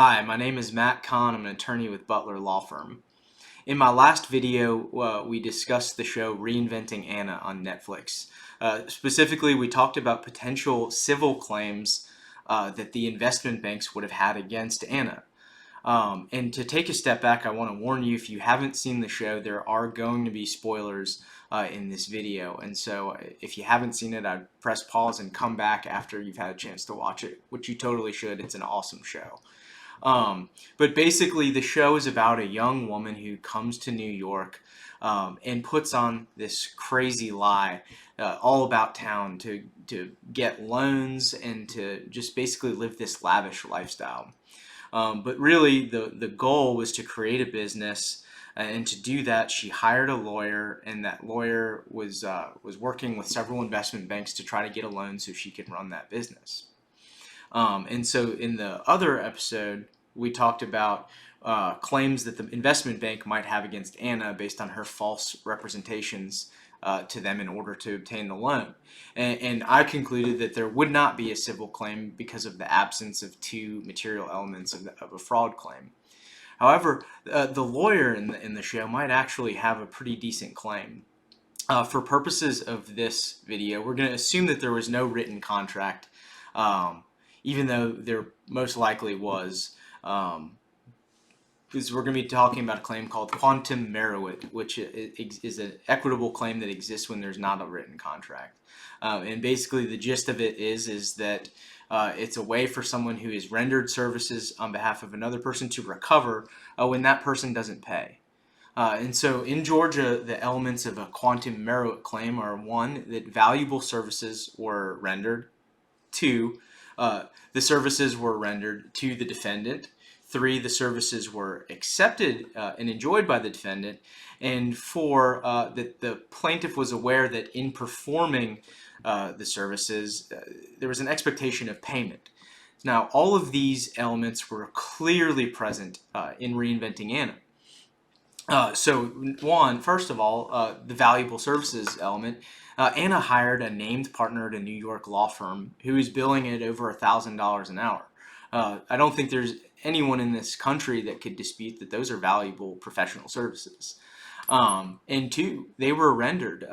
Hi, my name is Matt Kahn. I'm an attorney with Butler Law Firm. In my last video, we discussed the show Reinventing Anna on Netflix. Specifically, we talked about potential civil claims that the investment banks would have had against Anna. And to take a step back, I want to warn you, if you haven't seen the show, there are going to be spoilers in this video. And so if you haven't seen it, I'd press pause and come back after you've had a chance to watch it, which you totally should. It's an awesome show. But basically, the show is about a young woman who comes to New York and puts on this crazy lie all about town to get loans and to just basically live this lavish lifestyle. But really, the goal was to create a business, and to do that, she hired a lawyer, and that lawyer was working with several investment banks to try to get a loan so she could run that business. And so in the other episode, we talked about claims that the investment bank might have against Anna based on her false representations to them in order to obtain the loan. And I concluded that there would not be a civil claim because of the absence of two material elements of a fraud claim. However, the lawyer in the show might actually have a pretty decent claim. For purposes of this video, we're going to assume that there was no written contract, even though there most likely was, because we're going to be talking about a claim called quantum meruit, which is an equitable claim that exists when there's not a written contract. And basically the gist of it is that it's a way for someone who has rendered services on behalf of another person to recover when that person doesn't pay. And so in Georgia, the elements of a quantum meruit claim are: one, that valuable services were rendered; two, the services were rendered to the defendant; three, the services were accepted and enjoyed by the defendant; and four, that the plaintiff was aware that in performing the services, there was an expectation of payment. Now, all of these elements were clearly present in Reinventing Anna. First of all, the valuable services element. Anna hired a named partner at a New York law firm who is billing at over $1,000 an hour. I don't think there's anyone in this country that could dispute that those are valuable professional services. And two, they were rendered.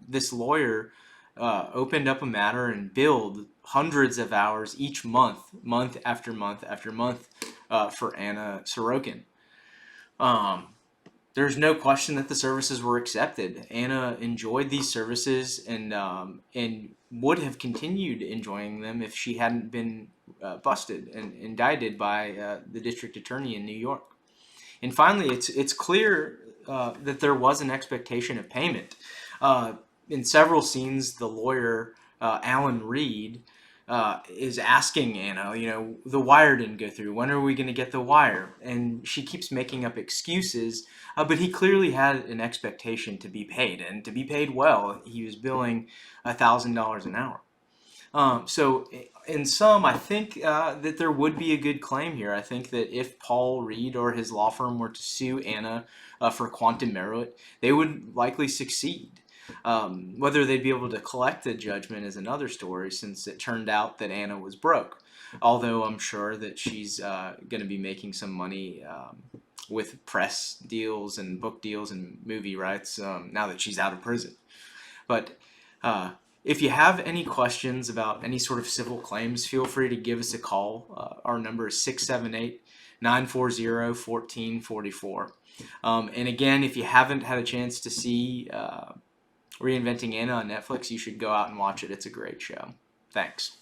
This lawyer opened up a matter and billed hundreds of hours each month, month after month after month, for Anna Sorokin. There's no question that the services were accepted. Anna enjoyed these services and would have continued enjoying them if she hadn't been busted and indicted by the district attorney in New York. And finally, it's clear that there was an expectation of payment. In several scenes, the lawyer, Alan Reed, is asking Anna, the wire didn't go through. When are we going to get the wire? And she keeps making up excuses, but he clearly had an expectation to be paid, and to be paid well. He was billing $1,000 an hour. So in sum, I think that there would be a good claim here. I think that if Paul Reed or his law firm were to sue Anna for quantum meruit, they would likely succeed. Whether they'd be able to collect the judgment is another story, since it turned out that Anna was broke. Although I'm sure that she's going to be making some money with press deals and book deals and movie rights now that she's out of prison. But if you have any questions about any sort of civil claims, feel free to give us a call. Our number is 678-940-1444. And again, if you haven't had a chance to see Reinventing Anna on Netflix, you should go out and watch it. It's a great show. Thanks.